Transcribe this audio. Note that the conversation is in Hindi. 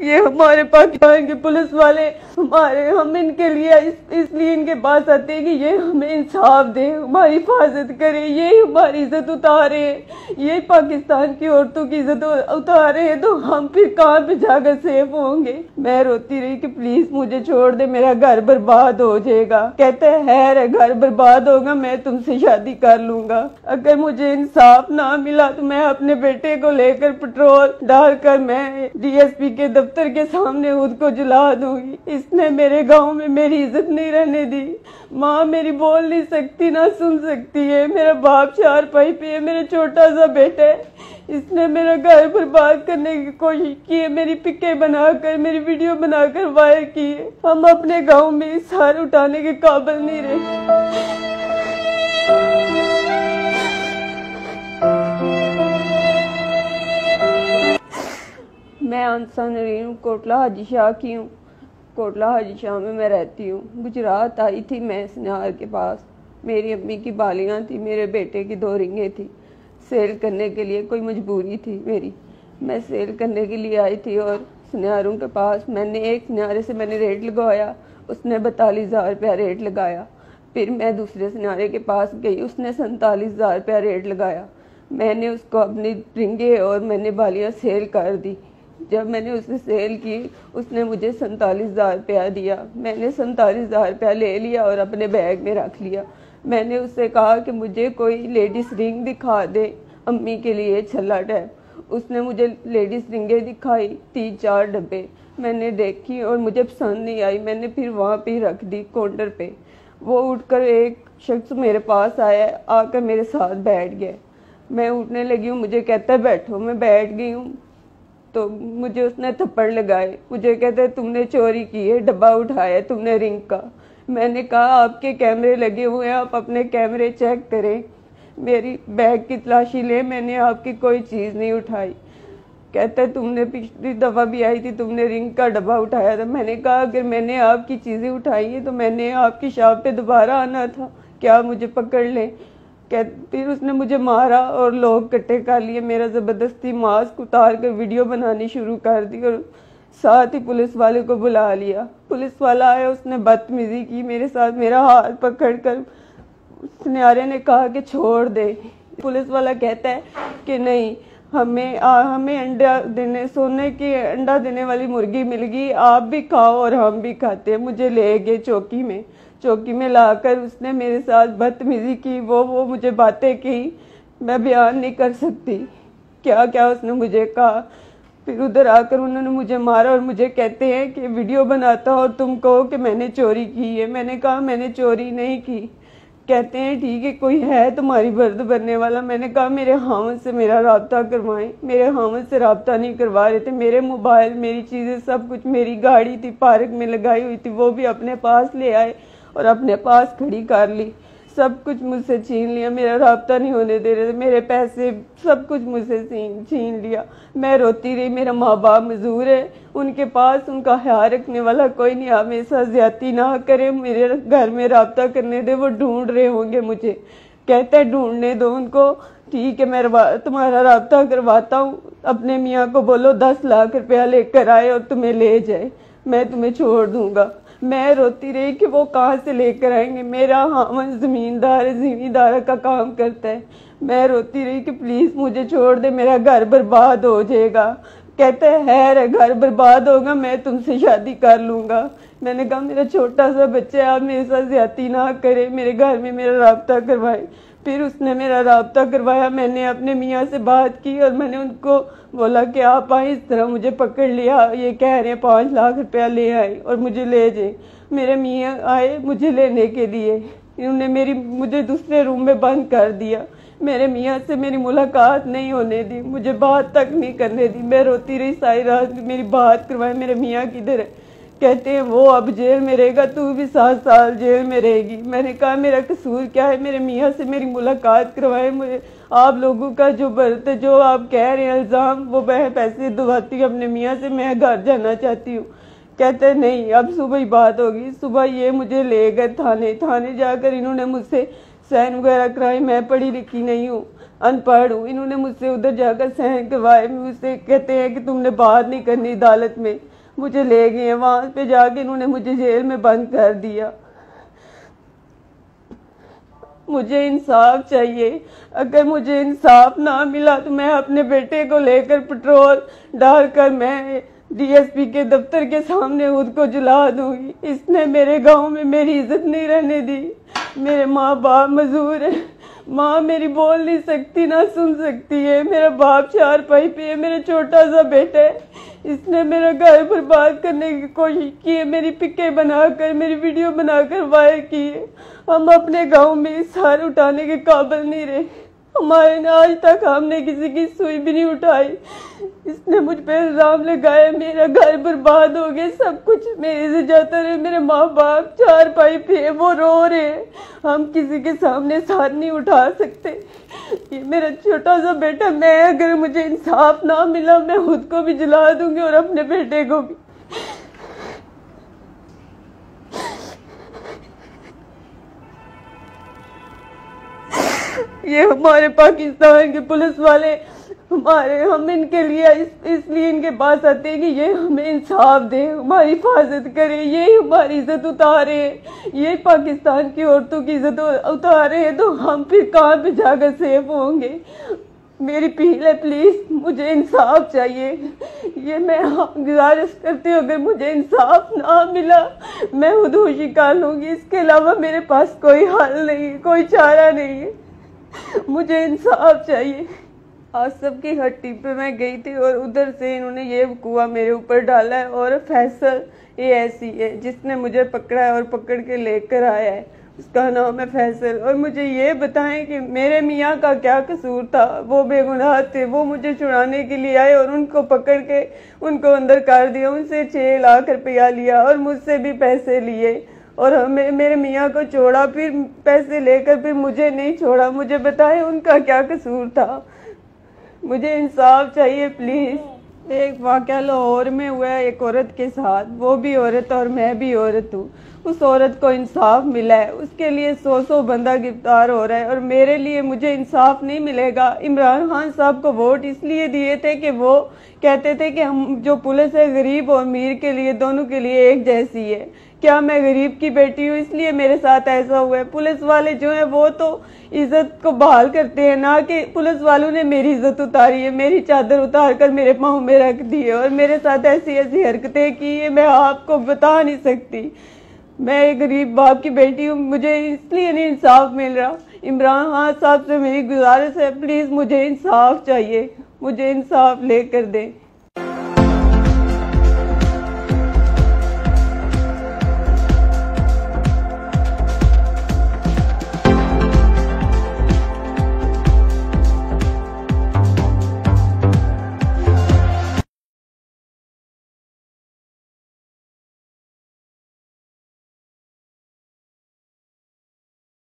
ये हमारे पाकिस्तान के पुलिस वाले हम इनके लिए इसलिए इनके पास आते हैं कि ये हमें इंसाफ दे, हमारी हिफाजत करे, ये हमारी इज्जत उतारे, ये पाकिस्तान की औरतों की इज्जत उतारे, तो हम फिर कहाँ पे जाकर सेफ होंगे। मैं रोती रही कि प्लीज मुझे छोड़ दे, मेरा घर बर्बाद हो जाएगा। कहते है घर बर्बाद होगा, मैं तुमसे शादी कर लूंगा। अगर मुझे इंसाफ ना मिला तो मैं अपने बेटे को लेकर पेट्रोल डालकर मैं DSP के दफ्तर के सामने खुद को जला दूंगी। इसने मेरे गांव में मेरी इज्जत नहीं रहने दी। माँ मेरी बोल नहीं सकती, ना सुन सकती है। मेरा बाप चारपाई पे है, मेरा छोटा सा बेटा है। इसने मेरा घर बर्बाद करने की कोशिश की है, मेरी पिके बनाकर, मेरी वीडियो बनाकर वायरल की है। हम अपने गाँव में इस हार उठाने के काबिल नहीं रहे। मैं आंसा नरीन कोटला हाजी शाह की हूँ। कोटला हाजी शाह में मैं रहती हूँ। गुजरात आई थी मैं सन्यार के पास। मेरी अम्मी की बालियाँ थी, मेरे बेटे की 2 रिंगें थी। सेल करने के लिए कोई मजबूरी थी मेरी, मैं सेल करने के लिए आई थी। और सन्यारों के पास मैंने एक सन्यारे से रेट लगवाया, उसने 42,000 रुपया रेट लगाया। फिर मैं दूसरे सन्यारे के पास गई, उसने 47,000 रुपया रेट लगाया। मैंने उसको अपनी रिंगे और मैंने बालियाँ सेल कर दी। जब मैंने उसे सेल की, उसने मुझे 47,000 रुपया दिया। मैंने 47,000 रुपया ले लिया और अपने बैग में रख लिया। मैंने उससे कहा कि मुझे कोई लेडीज रिंग दिखा दे अम्मी के लिए छल्ला टाइप। उसने मुझे लेडीज रिंगें दिखाई, 3-4 डब्बे मैंने देखी और मुझे पसंद नहीं आई। मैंने फिर वहाँ पे रख दी काउंटर पे। वो उठकर एक शख्स मेरे पास आया, आकर मेरे साथ बैठ गया। मैं उठने लगी हूँ, मुझे कहता है बैठो। मैं बैठ गई हूँ तो मुझे उसने थप्पड़ लगाए। मुझे कहते है तुमने चोरी की है, डब्बा उठाया तुमने रिंग का। मैंने कहा आपके कैमरे लगे हुए हैं, आप अपने कैमरे चेक करें, मेरी बैग की तलाशी ले, मैंने आपकी कोई चीज़ नहीं उठाई। कहता है तुमने पिछली दफ़ा भी आई थी, तुमने रिंग का डब्बा उठाया था। मैंने कहा अगर मैंने आपकी चीज़ें उठाई हैं तो मैंने आपकी शॉप पे दोबारा आना था, क्या मुझे पकड़ लें। फिर उसने मुझे मारा और लोग इकट्ठे कर लिए। मेरा ज़बरदस्ती मास्क उतार कर वीडियो बनानी शुरू कर दी और साथ ही पुलिस वाले को बुला लिया। पुलिस वाला आया, उसने बदतमीजी की मेरे साथ। मेरा हाथ पकड़कर सुन्यारे ने कहा कि छोड़ दे। पुलिस वाला कहता है कि नहीं, हमें अंडा देने सोने की अंडा देने वाली मुर्गी मिल गई, आप भी खाओ और हम भी खाते हैं। मुझे ले गए चौकी में लाकर उसने मेरे साथ बदतमीजी की। वो मुझे बातें की, मैं बयान नहीं कर सकती क्या क्या उसने मुझे कहा। फिर उधर आकर उन्होंने मुझे मारा और मुझे कहते हैं कि वीडियो बनाता हो और तुम कहो कि मैंने चोरी की है। मैंने कहा मैंने चोरी नहीं की। कहते हैं ठीक है, कोई है तुम्हारी बर्द बनने वाला। मैंने कहा मेरे हामद से मेरा राब्ता करवाएं। मेरे हामद से राब्ता नहीं करवा रहे थे। मेरे मोबाइल, मेरी चीज़ें, सब कुछ, मेरी गाड़ी थी पार्क में लगाई हुई थी, वो भी अपने पास ले आए और अपने पास खड़ी कर ली। सब कुछ मुझसे छीन लिया, मेरा राब्ता नहीं होने दे रहे थे, मेरे पैसे, सब कुछ मुझसे छीन लिया। मैं रोती रही। मेरा माँ बाप मजदूर है, उनके पास उनका ख्याल रखने वाला कोई नहीं। आप मेरे साथ ज्यादती ना करें, मेरे घर में राब्ता करने दे, वो ढूंढ रहे होंगे मुझे। कहते हैं ढूंढने दो उनको, ठीक है मैं तुम्हारा राब्ता करवाता हूँ। अपने मियाँ को बोलो 10 लाख रुपया लेकर आए और तुम्हें ले जाए, मैं तुम्हें छोड़ दूंगा। मैं रोती रही कि वो कहाँ से लेकर आएंगे। मेरा हामद जमींदार है, जिमींदार का काम करता है। मैं रोती रही कि प्लीज मुझे छोड़ दे, मेरा घर बर्बाद हो जाएगा। कहते है घर बर्बाद होगा, मैं तुमसे शादी कर लूंगा। मैंने कहा मेरा छोटा सा बच्चा है, आप मेरे साथ ज्यादती ना करें, मेरे घर में मेरा राब्ता करवाए। फिर उसने मेरा राब्ता करवाया। मैंने अपने मियाँ से बात की और मैंने उनको बोला कि आप आए, इस तरह मुझे पकड़ लिया, ये कह रहे हैं 5 लाख रुपया ले आए और मुझे ले जाए। मेरे मियाँ आए मुझे लेने के लिए, इन्होंने मुझे दूसरे रूम में बंद कर दिया। मेरे मियाँ से मेरी मुलाकात नहीं होने दी, मुझे बात तक नहीं करने दी। मैं रोती रही सारी रात, मेरी बात करवाए। मेरे मियाँ किधर है? कहते हैं वो अब जेल में रहेगा, तू भी 7 साल जेल में रहेगी। मैंने कहा मेरा कसूर क्या है? मेरे मियाँ से मेरी मुलाकात करवाए। मुझे आप लोगों का जो बर्त, जो आप कह रहे हैं इल्ज़ाम, वो मैं पैसे दिलवाती हूँ अपने मियाँ से, मैं घर जाना चाहती हूँ। कहते नहीं, अब सुबह ही बात होगी। सुबह ये मुझे ले गए थाने जाकर इन्होंने मुझसे साइन वगैरह कराई। मैं पढ़ी लिखी नहीं हूँ, अनपढ़ हूँ। इन्होंने मुझसे उधर जाकर सहन करवाए, मुझसे कहते हैं कि तुमने बात नहीं करनी अदालत में। मुझे ले गए, वहां पे जाके इन्होंने मुझे जेल में बंद कर दिया। मुझे इंसाफ चाहिए। अगर मुझे इंसाफ ना मिला तो मैं अपने बेटे को लेकर पेट्रोल डालकर मैं डीएसपी के दफ्तर के सामने खुद को जला दूंगी। इसने मेरे गांव में मेरी इज्जत नहीं रहने दी। मेरे माँ बाप मजदूर है, माँ मेरी बोल नहीं सकती ना सुन सकती है। मेरा बाप चारपाई पे है, मेरा छोटा सा बेटा है। इसने मेरा घर बर्बाद करने की कोशिश की है, मेरी पिके बनाकर, मेरी वीडियो बनाकर वायरल की है। हम अपने गांव में सर उठाने के काबिल नहीं रहे। हमारे ने आज तक हमने किसी की सुई भी नहीं उठाई। इसने मुझ पे इल्जाम लगाया, मेरा घर बर्बाद हो गया, सब कुछ मेरे से जाता रहे। मेरे माँ बाप चारपाई पे वो रो रहे हैं, हम किसी के सामने सर नहीं उठा सकते। ये मेरा छोटा सा बेटा, मैं अगर मुझे इंसाफ ना मिला मैं खुद को भी जला दूंगी और अपने बेटे को भी। ये हमारे पाकिस्तान के पुलिस वाले हम इनके लिए इसलिए इनके पास आते हैं कि ये हमें इंसाफ दे, हमारी हिफाजत करे, ये हमारी इज्जत उतारे, ये पाकिस्तान की औरतों की इज्जत उतारे हैं, तो हम फिर कहाँ पे जाकर सेफ होंगे। मेरी अपील है, प्लीज मुझे इंसाफ चाहिए। ये मैं गुजारिश करती हूँ, अगर मुझे इंसाफ ना मिला मैं खुदकुशी कर लूंगी। इसके अलावा मेरे पास कोई हल नहीं है, कोई चारा नहीं है। मुझे इंसाफ चाहिए। आसफ की हट्टी पे मैं गई थी और उधर से इन्होंने ये वकूआ मेरे ऊपर डाला है। और फैसल ये ऐसी है जिसने मुझे पकड़ा है और पकड़ के लेकर आया है, उसका नाम है फैसल। और मुझे ये बताएं कि मेरे मियाँ का क्या कसूर था, वो बेगुनाह थे, वो मुझे छुड़ाने के लिए आए और उनको पकड़ के उनको अंदर कर दिया, उनसे 6 लाख रुपया लिया और मुझसे भी पैसे लिए और मेरे मियाँ को छोड़ा, फिर पैसे लेकर फिर मुझे नहीं छोड़ा। मुझे बताएं उनका क्या कसूर था। मुझे इंसाफ चाहिए प्लीज। एक वाक़या लाहौर में हुआ है एक औरत के साथ, वो भी औरत और मैं भी औरत हूँ। उस औरत को इंसाफ मिला है, उसके लिए 100 बंदा गिरफ्तार हो रहा है और मेरे लिए मुझे इंसाफ नहीं मिलेगा। इमरान खान साहब को वोट इसलिए दिए थे कि वो कहते थे कि हम जो पुलिस है गरीब और अमीर के लिए दोनों के लिए एक जैसी है। क्या मैं गरीब की बेटी हूँ इसलिए मेरे साथ ऐसा हुआ है? पुलिस वाले जो हैं वो तो इज्जत को बहाल करते हैं, ना कि पुलिस वालों ने मेरी इज्जत उतारी है, मेरी चादर उतार कर मेरे पाँव में रख दी है और मेरे साथ ऐसी ऐसी हरकतें की है मैं आपको बता नहीं सकती। मैं एक गरीब बाप की बेटी हूँ, मुझे इसलिए नहीं इंसाफ मिल रहा। इमरान खान साहब से मेरी गुजारिश है, प्लीज़ मुझे इंसाफ चाहिए, मुझे इंसाफ लेकर दें।